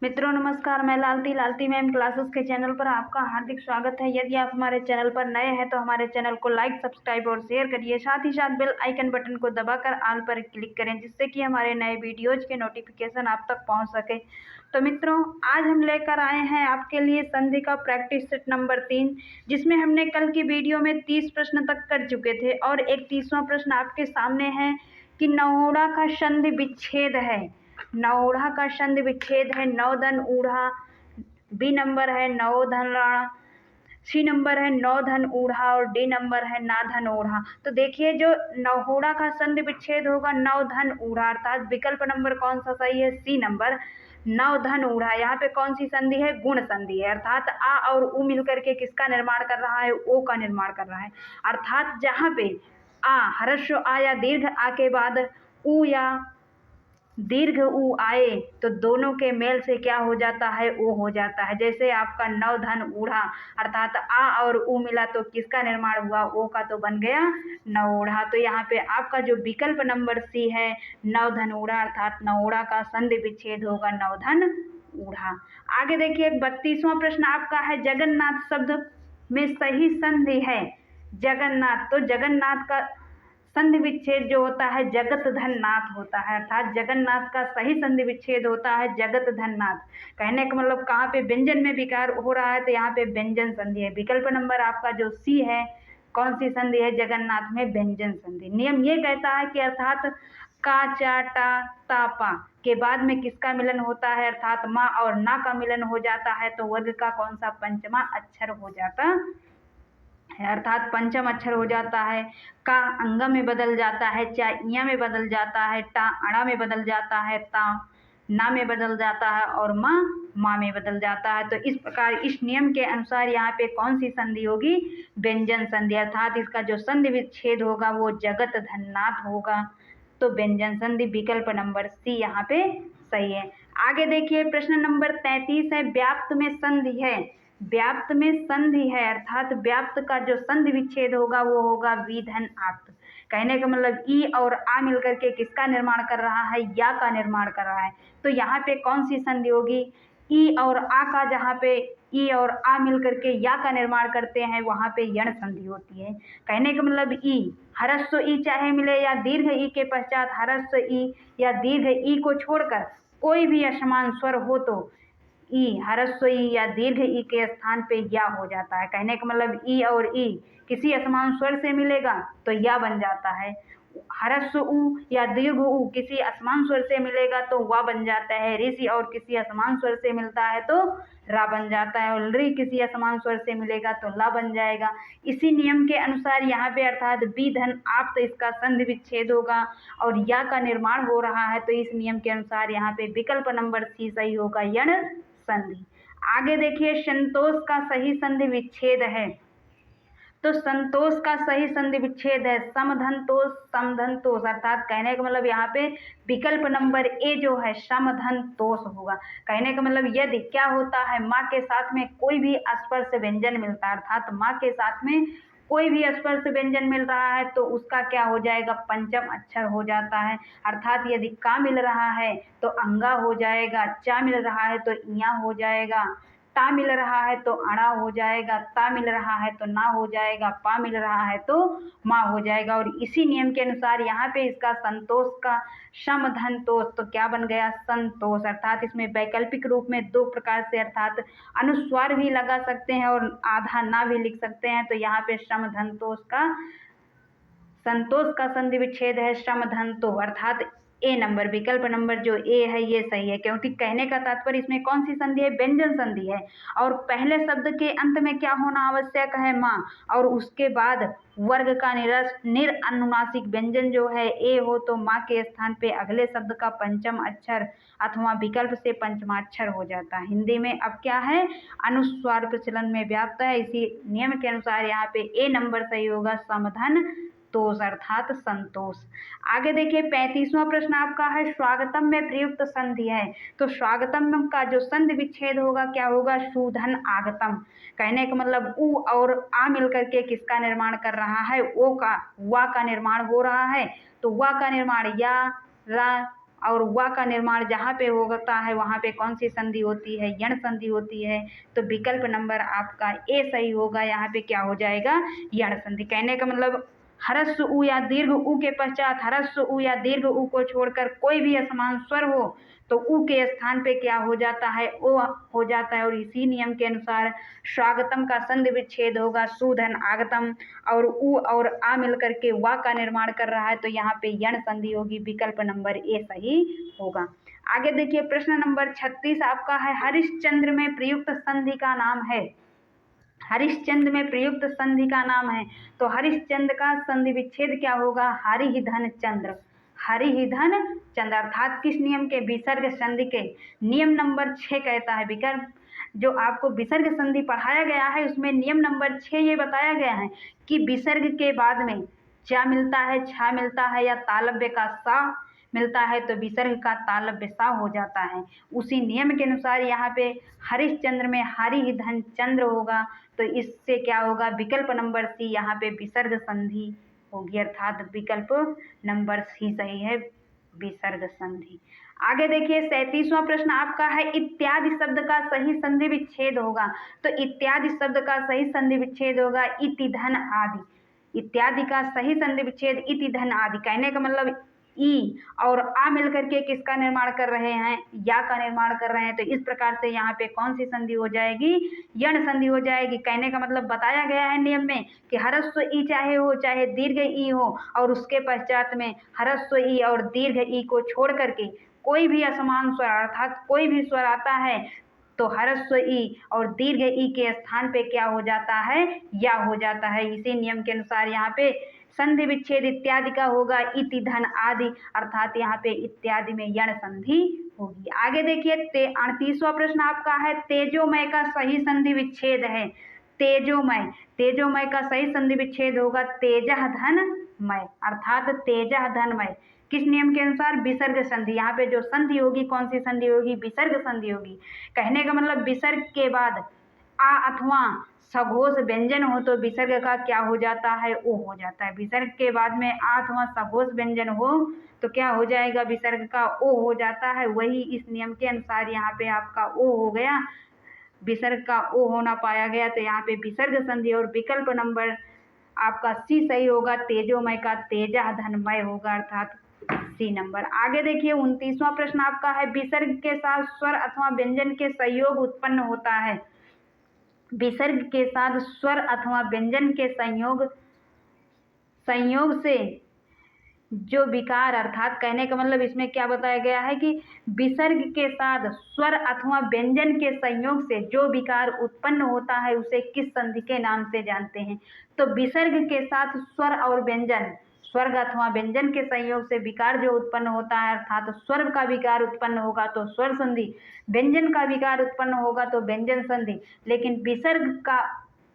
मित्रों नमस्कार, मैं लालती मैम क्लासेस के चैनल पर आपका हार्दिक स्वागत है। यदि आप हमारे चैनल पर नए हैं तो हमारे चैनल को लाइक, सब्सक्राइब और शेयर करिए। साथ ही साथ बेल आइकन बटन को दबाकर ऑल पर क्लिक करें, जिससे कि हमारे नए वीडियोज के नोटिफिकेशन आप तक पहुंच सके। तो मित्रों, आज हम लेकर आए हैं आपके लिए संधि का प्रैक्टिस सेट नंबर 3, जिसमें हमने कल की वीडियो में 30 प्रश्न तक कर चुके थे और एक 30वां प्रश्न आपके सामने है कि नौड़ा का संधि विच्छेद है। नौड़ा का संधि विच्छेद है नौ धन ऊढ़ा, बी नंबर है नौ धन ऋण, सी नंबर है नौ धन ऊढ़ा और डी नंबर है ना धन ऊढ़ा। तो देखिए, जो नौड़ा का संधि विच्छेद होगा नौ धन ऊढ़ा, अर्थात विकल्प नंबर कौन सा सही है? सी नंबर, नौ धन ऊढ़ा। यहाँ पे कौन सी संधि है? गुण संधि है, अर्थात आ और उ मिलकर के किसका निर्माण कर रहा है? ओ का निर्माण कर रहा है। अर्थात जहाँ पे आ ह्रस्व आ या दीर्घ आ के बाद उ या दीर्घ उ आए तो दोनों के मेल से क्या हो जाता है? ओ हो जाता है। जैसे आपका नौ धन ऊढ़ा, अर्थात आ और उ मिला तो किसका निर्माण हुआ? ओ का, तो बन गया नौड़ा। तो यहाँ पे आपका जो विकल्प नंबर सी है नौ धन ऊढ़ा, अर्थात नौड़ा का संधि विच्छेद होगा नौ धन ऊढ़ा। आगे देखिए, 32वां प्रश्न आपका है जगन्नाथ शब्द में सही संधि है जगन्नाथ। तो जगन्नाथ का संधि विच्छेद जो होता है जगत धन नाथ होता है, अर्थात जगन्नाथ का सही संधि विच्छेद होता है जगत धन नाथ। कहने का मतलब कहाँ पे व्यंजन में विकार हो रहा है? तो यहाँ पे व्यंजन संधि है। विकल्प नंबर आपका जो सी है, कौन सी संधि है? जगन्नाथ में व्यंजन संधि। नियम ये कहता है कि अर्थात का चा टा ता पा के बाद में किसका मिलन होता है? अर्थात माँ और ना का मिलन हो जाता है तो वर्ग का कौन सा? पंचमा अक्षर हो जाता है, अर्थात पंचम अक्षर हो जाता है। का अंगा में बदल जाता है, चा इया में बदल जाता है, टा अड़ा में बदल जाता है, ता ना में बदल जाता है और माँ में बदल जाता है। तो इस प्रकार इस नियम के अनुसार यहाँ पे कौन सी संधि होगी? व्यंजन संधि, अर्थात इसका जो संधि विच्छेद होगा वो जगत धन्नाथ होगा। तो व्यंजन संधि विकल्प नंबर सी यहाँ पे सही है। आगे देखिए, प्रश्न नंबर 33 है व्याप्त में संधि है। व्याप्त में संधि है, अर्थात व्याप्त का जो संधि विच्छेद होगा वो होगा वी धन आप्त। कहने का मतलब ई और आ मिलकर के किसका निर्माण कर रहा है? या का निर्माण कर रहा है। तो यहाँ पे कौन सी संधि होगी? ई और आ का, जहाँ पे ई और आ मिलकर के या का निर्माण करते हैं वहां पे यण संधि होती है। कहने का मतलब ई ह्रस्व ई चाहे मिले या दीर्घ ई के पश्चात ह्रस्व ई या दीर्घ ई को छोड़कर कोई भी असमान स्वर हो तो ई ह्रस्व ई या दीर्घ ई के स्थान पे या हो जाता है। कहने का मतलब ई और ई किसी असमान स्वर से मिलेगा तो या बन जाता है। ह्रस्व उ या दीर्घ उ किसी असमान स्वर से मिलेगा तो वा बन जाता है। ऋषि और किसी असमान स्वर से मिलता है तो रा बन जाता है और री किसी असमान स्वर से मिलेगा तो ला बन जाएगा। इसी नियम के अनुसार यहाँ पे अर्थात बी धन आप तो इसका संधि विच्छेद होगा और या का निर्माण हो रहा है। तो इस नियम के अनुसार यहाँ पे विकल्प नंबर सी सही होगा, यण संधि। आगे देखिए, संतोष का सही संधि विच्छेद है। तो संतोष का सही संधि विच्छेद है समधनतोष समधनतोष, अर्थात कहने का मतलब यहाँ पे विकल्प नंबर ए जो है समधनतोष होगा। कहने का मतलब यदि क्या होता है, माँ के साथ में कोई भी स्पर्श व्यंजन मिलता है, अर्थात माँ के साथ में कोई भी स्पर्श व्यंजन मिल रहा है तो उसका क्या हो जाएगा? पंचम अक्षर हो जाता है। अर्थात यदि का मिल रहा है तो अंगा हो जाएगा, चा मिल रहा है तो इया हो जाएगा, ता मिल रहा है तो अड़ा हो जाएगा, ता मिल रहा है तो ना हो जाएगा, पा मिल रहा है तो माँ हो जाएगा। और इसी नियम के अनुसार यहाँ पे इसका संतोष का समधनतोष तो क्या बन गया? संतोष। अर्थात इसमें वैकल्पिक रूप में दो प्रकार से अर्थात अनुस्वार भी लगा सकते हैं और आधा ना भी लिख सकते हैं। तो यहाँ पे समधनतोष का, संतोष का संधि विच्छेद है समधनतो, अर्थात ए नंबर, विकल्प नंबर जो ए है ये सही है। क्योंकि कहने का तात्पर्य इसमें कौन सी संधि है? व्यंजन संधि है और पहले शब्द के अंत में क्या होना आवश्यक है? माँ, और उसके बाद वर्ग का निरनुनासिक व्यंजन जो है ए हो तो माँ के स्थान पे अगले शब्द का पंचम अक्षर अथवा विकल्प से पंचमाक्षर हो जाता है। हिंदी में अब क्या है? अनुस्वार प्रचलन में व्याप्त है। इसी नियम के अनुसार यहाँ पे ए नंबर सही होगा, समधन तोष अर्थात संतोष। आगे देखिए, 35वां प्रश्न आपका है स्वागतम में प्रयुक्त संधि है। तो स्वागतम का जो संधि विच्छेद होगा क्या होगा? शूधन आगतम। कहने का मतलब उ और आ मिलकर के किसका निर्माण कर रहा है? ओ का, वा का निर्माण हो रहा है। तो वा का निर्माण या रा और वा का निर्माण जहाँ पे होता है वहाँ पे कौन सी संधि होती है, यण संधि होती है। तो विकल्प नंबर आपका ए सही होगा, यहाँ पे क्या हो जाएगा, यण संधि। कहने का मतलब ह्रस्व उ या दीर्घ उ के पश्चात ह्रस्व उ या दीर्घ उ को छोड़कर कोई भी असमान स्वर हो तो उ के स्थान पे क्या हो जाता है, ओ हो जाता है। और इसी नियम के अनुसार स्वागतम का संधि विच्छेद होगा सुधन आगतम, और उ और आ मिलकर के वा का निर्माण कर रहा है तो यहाँ पे यण संधि होगी। विकल्प नंबर ए सही होगा। आगे देखिए प्रश्न नंबर 36 आपका है, हरिश्चंद्र में प्रयुक्त संधि का नाम है। हरिश्चंद्र में प्रयुक्त संधि का नाम है तो हरिश्चंद्र का संधि विच्छेद क्या होगा, हरिधन चंद्र। हरिधन चंद्र अर्थात किस नियम के, विसर्ग संधि के। नियम नंबर 6 कहता है, विकल्प जो आपको विसर्ग संधि पढ़ाया गया है उसमें नियम नंबर 6 ये बताया गया है कि विसर्ग के बाद में क्या मिलता है, छा मिलता है या तालव्य का सा मिलता है तो विसर्ग का तालव्य सा हो जाता है। उसी नियम के अनुसार यहाँ पे हरिश्चंद्र में हरिधन चंद्र होगा तो इससे क्या होगा, विकल्प नंबर सी यहाँ पे विसर्ग संधि होगी, अर्थात विकल्प नंबर सी सही है, विसर्ग संधि। आगे देखिए 37वां प्रश्न आपका है, इत्यादि शब्द का सही संधि विच्छेद होगा। तो इत्यादि शब्द का सही संधि विच्छेद होगा इति धन आदि। इत्यादि का सही संधि विच्छेद इति धन आदि। कहने का मतलब ई और आ मिलकर के किसका निर्माण कर रहे हैं, या का निर्माण कर रहे हैं। तो इस प्रकार से यहाँ पे कौन सी संधि हो जाएगी, यण संधि हो जाएगी। कहने का मतलब बताया गया है नियम में कि ह्रस्व ई चाहे हो चाहे दीर्घ ई हो और उसके पश्चात में ह्रस्व ई और दीर्घ ई को छोड़ करके कोई भी असमान स्वर अर्थात कोई भी स्वर आता है तो ह्रस्व ई और दीर्घ ई के स्थान पे क्या हो जाता है, या हो जाता है। इसी नियम के अनुसार यहाँ पे संधि विच्छेद इत्यादि का होगा इति धन आदि, अर्थात यहाँ पे इत्यादि में यण संधि होगी। आगे देखिए 38वां प्रश्न आपका है, तेजोमय का सही संधि विच्छेद है। तेजोमय, तेजोमय का सही संधि विच्छेद होगा तेजः धनमय, अर्थात तेजः धनमय। किस नियम के अनुसार, विसर्ग संधि। यहाँ पे जो संधि होगी कौन सी संधि होगी, विसर्ग संधि होगी। कहने का मतलब विसर्ग के बाद आ अथवा सघोष व्यंजन हो तो विसर्ग का क्या हो जाता है, ओ हो जाता है। विसर्ग के बाद में आ अथवा सघोष व्यंजन हो तो क्या हो जाएगा, विसर्ग का ओ हो जाता है। वही इस नियम के अनुसार यहाँ पे आपका ओ हो गया, विसर्ग का ओ होना पाया गया तो यहाँ पे विसर्ग संधि। और विकल्प नंबर आपका सी सही होगा, तेजोमय का तेजः धनमय होगा, अर्थात सी नंबर। आगे देखिए 29वां प्रश्न आपका है, विसर्ग के साथ स्वर अथवा व्यंजन के संयोग उत्पन्न होता है। विसर्ग के साथ स्वर अथवा व्यंजन के संयोग से जो विकार, अर्थात कहने का मतलब इसमें क्या बताया गया है कि विसर्ग के साथ स्वर अथवा व्यंजन के संयोग से जो विकार उत्पन्न होता है उसे किस संधि के नाम से जानते हैं। तो विसर्ग के साथ स्वर और व्यंजन, स्वर्ग अथवा व्यंजन के संयोग से विकार जो उत्पन्न होता है अर्थात स्वर का विकार उत्पन्न होगा तो स्वर संधि, व्यंजन का विकार उत्पन्न होगा तो व्यंजन संधि। लेकिन विसर्ग का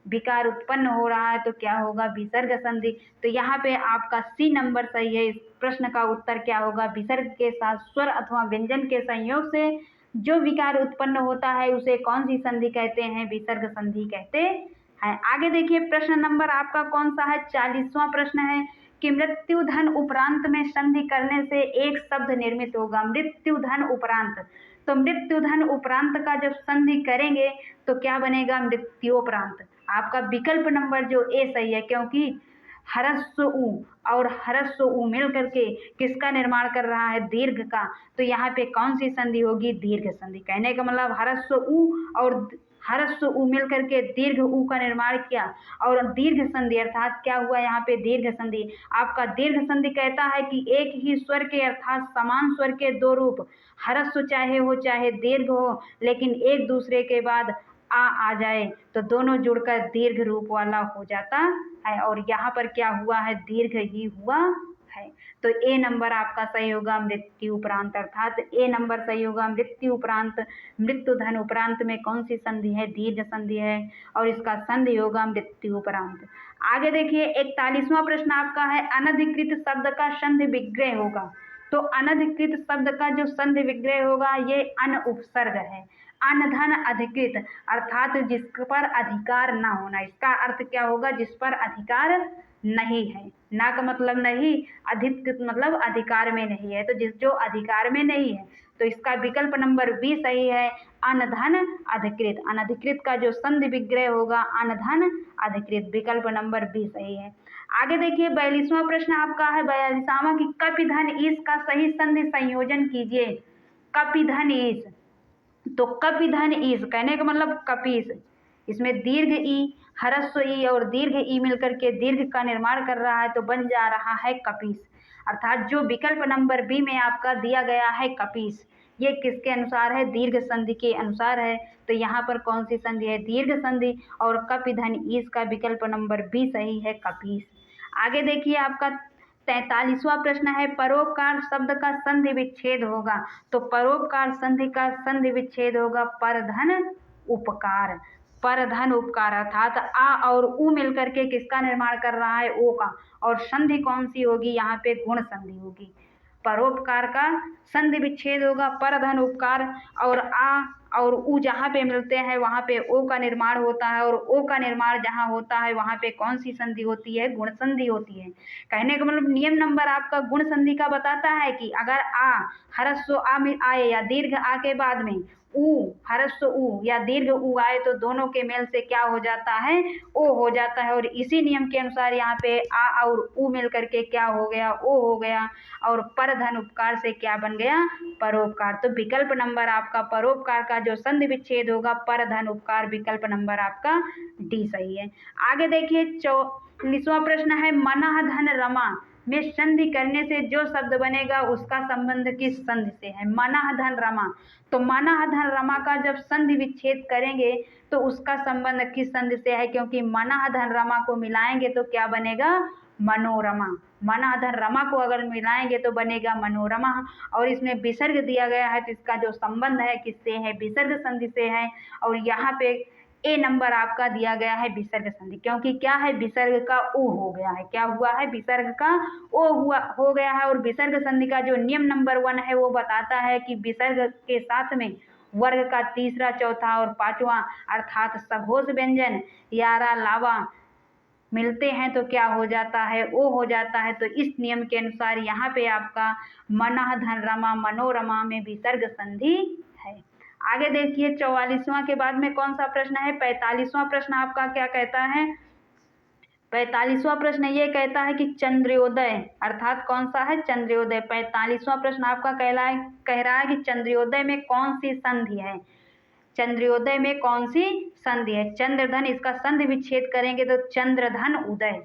विकार उत्पन्न हो रहा है तो क्या होगा, विसर्ग संधि। तो यहाँ पे आपका सी नंबर सही है। इस प्रश्न का उत्तर क्या होगा, विसर्ग के साथ स्वर अथवा व्यंजन के संयोग से जो विकार उत्पन्न होता है उसे कौन सी संधि कहते हैं, विसर्ग संधि कहते हैं। आगे देखिए प्रश्न नंबर आपका कौन सा है, 40वां प्रश्न है कि मृत्यु धन उपरांत में संधि करने से एक शब्द निर्मित होगा। मृत्यु धन उपरांत, तो मृत्यु धन उपरांत का जब संधि करेंगे तो क्या बनेगा, मृत्योपरांत। आपका विकल्प नंबर जो ए सही है, क्योंकि ह्रस्व उ और ह्रस्व उ मिल करके किसका निर्माण कर रहा है, दीर्घ का। तो यहाँ पे कौन सी संधि होगी, दीर्घ संधि। कहने का मतलब ह्रस्व उ और ह्रस्व उ मिल करके दीर्घ उ का निर्माण किया और दीर्घ संधि, अर्थात क्या हुआ यहाँ पे दीर्घ संधि। आपका दीर्घ संधि कहता है कि एक ही स्वर के अर्थात समान स्वर के दो रूप, ह्रस्व चाहे हो चाहे दीर्घ हो, लेकिन एक दूसरे के बाद आ जाए तो दोनों जुड़कर दीर्घ रूप वाला हो जाता है। और यहाँ पर क्या हुआ है, दीर्घ ही हुआ है। तो ए नंबर आपका सही होगा, मृत्यु उपरांत, अर्थात ए नंबर सही होगा, मृत्यु उपरांत। मृत्यु धन उपरांत में कौन सी संधि है, दीर्घ संधि है और इसका संधि होगा मृत्यु उपरांत। आगे देखिए 41वां प्रश्न आपका है, अनधिकृत शब्द का संधि विग्रह होगा। तो अनधिकृत शब्द का जो संधि विग्रह होगा ये अन उपसर्ग है। अनधन अधिकृत, अर्थात जिस पर अधिकार ना होना। इसका अर्थ क्या होगा, जिस पर अधिकार नहीं है। ना का मतलब नहीं, अधिक मतलब अधिकार में नहीं है, तो जो अधिकार में नहीं है तो इसका विकल्प नंबर बी सही है, अनधन अधिकृत। अनधिकृत का जो संधि विग्रह होगा अनधन अधिकृत, विकल्प नंबर बी सही है। आगे देखिए 42वां प्रश्न आपका है 42वां कि कपिधन ईस का सही संधि संयोजन कीजिए। कपिधन ईस, तो कपिधन ईस कहने का मतलब कपीस, इसमें दीर्घ ई, ह्रस्व ई और दीर्घ ई मिलकर के दीर्घ का निर्माण कर रहा है तो बन जा रहा है कपीस। अर्थात जो विकल्प नंबर बी में आपका दिया गया है कपीस, ये किसके अनुसार है? दीर्घ संधि के अनुसार है। तो यहाँ पर कौन सी संधि है? दीर्घ संधि, और कपिधन ईस का विकल्प नंबर बी सही है, कपीस। आगे देखिए आपका 43वां प्रश्न है, परोपकार शब्द का संधि विच्छेद होगा। तो परोपकार संधि का संधि विच्छेद होगा परधन उपकार। परधन उपकार, अर्थात आ और उ मिलकर के किसका निर्माण कर रहा है? ओ का। और संधि कौन सी होगी? यहाँ पे गुण संधि होगी। परोपकार का संधि विच्छेद होगा परधन उपकार, और आ और उ जहाँ पे मिलते हैं वहाँ पे ओ का निर्माण होता है, और ओ का निर्माण जहाँ होता है वहाँ पे कौन सी संधि होती है? गुण संधि होती है। कहने का मतलब नियम नंबर आपका गुण संधि का बताता है कि अगर आ ह्रस्व आ में आए या दीर्घ आ के बाद में उ ह्रस्व उ या दीर्घ उ आए तो दोनों के मेल से क्या हो जाता है? ओ हो जाता है। और इसी नियम के अनुसार यहाँ पे आ और उ मिल करके क्या हो गया? ओ हो गया। और परधन उपकार से क्या बन गया? परोपकार। तो विकल्प नंबर आपका परोपकार का जो संधि विच्छेद होगा परधन उपकार, विकल्प नंबर आपका डी सही है। आगे देखिए 44वां प्रश्न है, मनः धन रमा में संधि करने से जो शब्द बनेगा उसका संबंध किस संधि से है? मनः धन रमा, तो मनः धन रमा का जब संधि विच्छेद करेंगे तो उसका संबंध किस संधि से है? क्योंकि मनः धन रमा को मिलाएंगे तो क्या बनेगा? मनोरमा। मनः धन रमा को अगर मिलाएंगे तो बनेगा मनोरमा। और इसमें विसर्ग दिया गया है तो इसका जो संबंध है किससे है? विसर्ग संधि से है। और यहाँ पे ए नंबर आपका दिया गया है विसर्ग संधि, क्योंकि क्या है? विसर्ग का ओ हो गया है। क्या हुआ है? विसर्ग का ओ हुआ हो गया है। और विसर्ग संधि का जो नियम नंबर 1 है वो बताता है कि विसर्ग के साथ में वर्ग का तीसरा, चौथा और पांचवा अर्थात सघोष व्यंजन यारा लावा मिलते हैं तो क्या हो जाता है? ओ हो जाता है। तो इस नियम के अनुसार यहाँ पे आपका मनः धन रमा मनोरमा में विसर्ग संधि है। आगे देखिए 44वां के बाद में कौन सा प्रश्न है? 45वां प्रश्न आपका क्या कहता है? 45वां प्रश्न ये कहता है कि चंद्रोदय, अर्थात कौन सा है? चंद्रोदय। 45वां प्रश्न आपका कह रहा है कि चंद्रोदय में कौन सी संधि है? चंद्रोदय में कौन सी संधि है? चंद्रधन, इसका संधि विच्छेद करेंगे तो चंद्रधन उदय,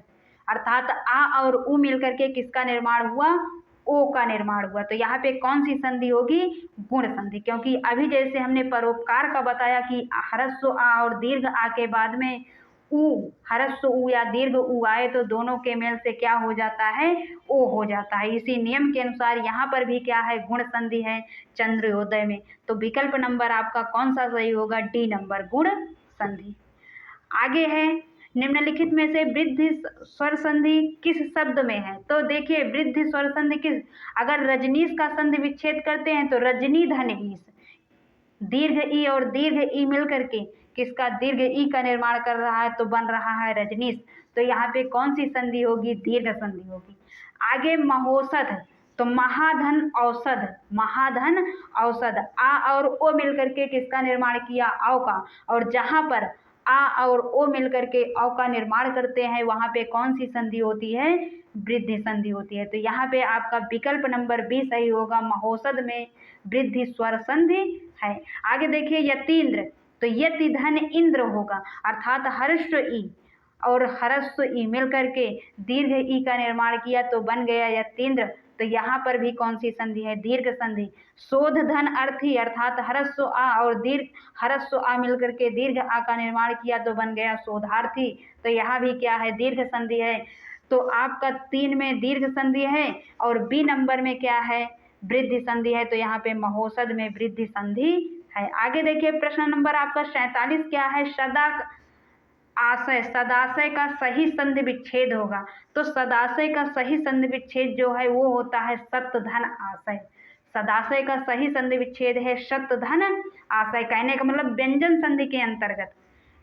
अर्थात आ और उ मिलकर के किसका निर्माण हुआ? ओ का निर्माण हुआ। तो यहाँ पे कौन सी संधि होगी? गुण संधि। क्योंकि अभी जैसे हमने परोपकार का बताया कि ह्रस्व आ और दीर्घ आ के बाद में उ, ह्रस्व उ या दीर्घ उ आए तो दोनों के मेल से क्या हो जाता है? ओ हो जाता है। इसी नियम के अनुसार यहाँ पर भी क्या है? गुण संधि है चंद्रोदय में। तो विकल्प नंबर आपका कौन सा सही होगा? डी नंबर, गुण संधि। आगे है, निम्नलिखित में से वृद्धि स्वर संधि किस शब्द में है? तो देखिए वृद्धि स्वर संधि किस, अगर रजनीश का संधि विच्छेद करते हैं तो रजनी धन ईश, दीर्घ ई और दीर्घ ई मिल करके किसका? दीर्घ ई का निर्माण कर रहा है तो बन रहा है रजनीश। तो यहाँ पे कौन सी संधि होगी? दीर्घ संधि होगी। आगे महोषध, तो महाधन औषध, महाधन औषध, आ और ओ मिलकर के किसका निर्माण किया? औ का। और जहाँ पर आ और ओ मिलकर के औ का निर्माण करते हैं वहाँ पे कौन सी संधि होती है? वृद्धि संधि होती है। तो यहाँ पे आपका विकल्प नंबर बी सही होगा, महोषध में वृद्धि स्वर संधि है। आगे देखिए यतीन्द्र, तो यति धन इंद्र होगा, अर्थात ह्रस्व ई और ह्रस्व ई मिलकर के दीर्घ ई का निर्माण किया तो बन गया यतीन्द्र। तो यहाँ पर भी कौन सी संधि है? दीर्घ संधि। शोध धन अर्थी, अर्थात ह्रस्व आ और दीर्घ ह्रस्व आ मिलकर के दीर्घ आ का निर्माण किया तो बन गया शोधार्थी। तो यहाँ भी क्या है? दीर्घ संधि है। तो आपका 3 में दीर्घ संधि है और बी नंबर में क्या है? वृद्धि संधि है। तो यहाँ पे महोषध में वृद्धि संधि है। आगे देखिए प्रश्न नंबर आपका 47 क्या है? सदा आशय, सदाशय का सही संधि विच्छेद होगा। तो सदाशय का सही संधि विच्छेद जो है वो होता है सप्तधन आशय। सदाशय का सही संधि विच्छेद है सप्तधन आशय। कहने का मतलब व्यंजन संधि के अंतर्गत,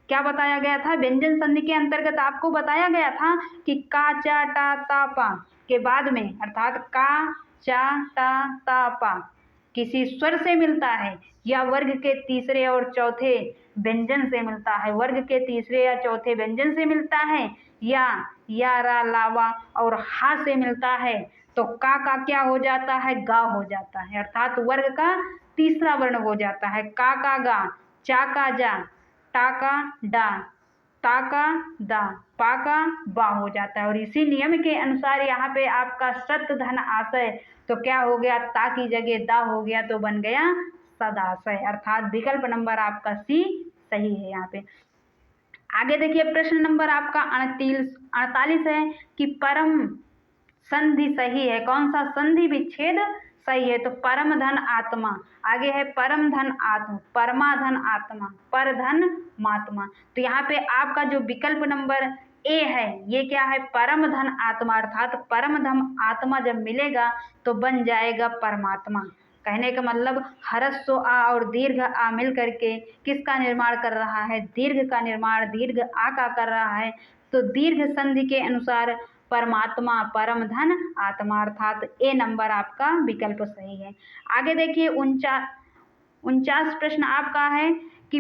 क्या बताया गया था? व्यंजन संधि के अंतर्गत आपको बताया गया था कि का चा टा ता पा के बाद में अर्थात का चा टा ता पा किसी स्वर से मिलता है या वर्ग के तीसरे और चौथे व्यंजन से मिलता है, वर्ग के तीसरे या चौथे व्यंजन से मिलता है, या रा लावा और हा से मिलता है, तो का क्या हो जाता है? गा हो जाता है, अर्थात वर्ग का तीसरा वर्ण हो जाता है। का गा, चा का जा, टा का डा, ता का दा, पा का बा हो जाता है। और इसी नियम के अनुसार यहाँ पे आपका सत धन आशय, तो क्या हो गया? ता की जगह दा हो गया, तो बन गया सदाशय, अर्थात विकल्प नंबर आपका सी सही है यहाँ पे। आगे देखिए प्रश्न नंबर आपका 48 है कि परम संधि सही है, कौन सा संधि विच्छेद सही है? तो परम धन आत्मा, आगे है परम धन आत्मा, परमा धन आत्मा, पर धन मात्मा। तो यहाँ पे आपका जो विकल्प नंबर ए है ये क्या है? परम धन आत्मा, अर्थात परम धन आत्मा जब मिलेगा तो बन जाएगा परमात्मा। कहने का मतलब ह्रस्व आ और दीर्घ आ मिल करके किसका निर्माण कर रहा है? दीर्घ का निर्माण दीर्घ आ का कर रहा है। तो दीर्घ संधि के अनुसार परमात्मा, परम धन आत्मा, अर्थात ए नंबर आपका विकल्प सही है। आगे देखिए 49 प्रश्न आपका है कि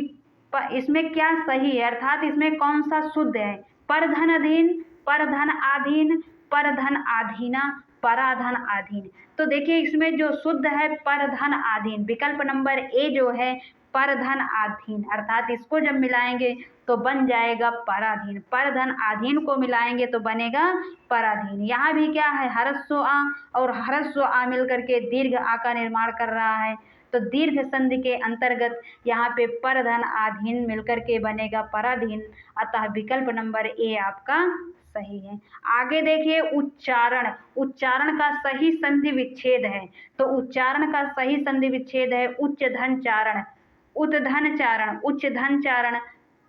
इसमें क्या सही है, अर्थात इसमें कौन सा शुद्ध है? परधन अधीन, परधन आधीन, परधन आधीना, पराधन आधीन। तो देखिए इसमें जो शुद्ध है परधन आधीन, विकल्प नंबर ए जो है परधन आधीन, अर्थात इसको जब मिलाएंगे तो बन जाएगा पराधीन, परधन आधीन को मिलाएंगे तो बनेगा पराधीन। यहाँ भी क्या है? ह्रस्व आ और ह्रस्व आ मिलकर के दीर्घ आ का निर्माण कर रहा है, तो दीर्घ संधि के अंतर्गत यहाँ पे परधन आधीन मिलकर के बनेगा पराधीन, अतः विकल्प नंबर ए आपका सही है। आगे देखिए उच्चारण, उच्चारण का सही संधि विच्छेद है, तो उच्चारण का सही संधि विच्छेद है उच्च धन चारण, उतधन चारण, उच्च धन चारण,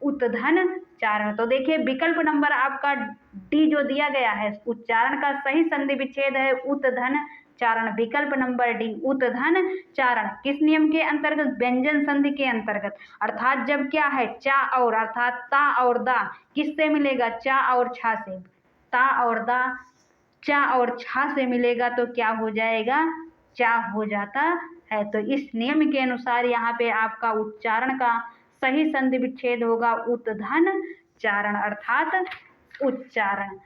उतधन चारण। तो देखिए विकल्प नंबर आपका डी जो दिया गया है, उच्चारण का सही संधि विच्छेद है उतधन चारण, विकल्प नंबर डी उतधन चारण। किस नियम के अंतर्गत? व्यंजन संधि के अंतर्गत, अर्थात जब क्या है? चा और अर्थात ता और दा किससे मिलेगा? चा और छा से, ता और दा चा और छा से मिलेगा तो क्या हो जाएगा? चा हो जाता है। तो इस नियम के अनुसार यहाँ पे आपका उच्चारण का सही संधि विच्छेद होगा उतधन चारण, अर्थात उच्चारण।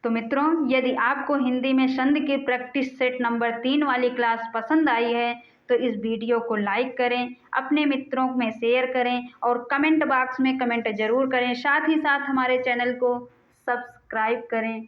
तो मित्रों यदि आपको हिंदी में संधि की प्रैक्टिस सेट नंबर 3 वाली क्लास पसंद आई है तो इस वीडियो को लाइक करें, अपने मित्रों में शेयर करें और कमेंट बॉक्स में कमेंट जरूर करें। साथ ही साथ हमारे चैनल को सब्सक्राइब करें।